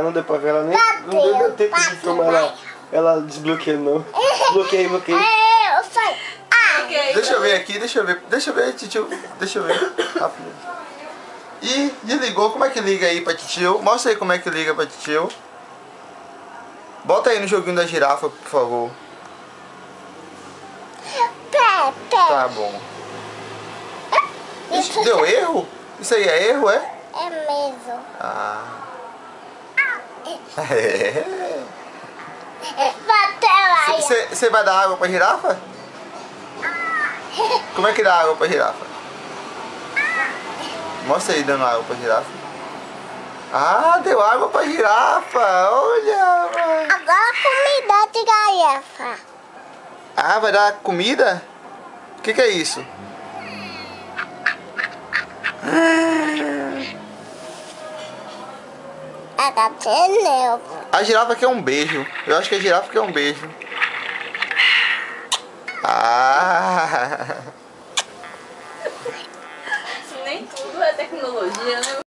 não deu pra ver ela nem. Não deu tempo de filmar ela desbloqueando, não. Bloqueei. Deixa eu ver aqui, deixa eu ver, titio. Deixa eu ver. Rápido. Ih, desligou. Como é que liga aí pra titio? Mostra aí como é que liga pra titio. Bota aí no joguinho da girafa, por favor. Tá bom. Ixi, deu erro? Isso aí é erro, é? É mesmo. Ah. É. Você vai dar água pra girafa? Como é que dá água pra girafa? Mostra aí dando água pra girafa. Ah, deu água pra girafa. Olha, mãe. Agora comida de girafa. Ah, vai dar comida? O que é isso? Ela tem nervo. A girafa quer um beijo. Eu acho que a girafa quer um beijo. Ah. Nem tudo é tecnologia, né?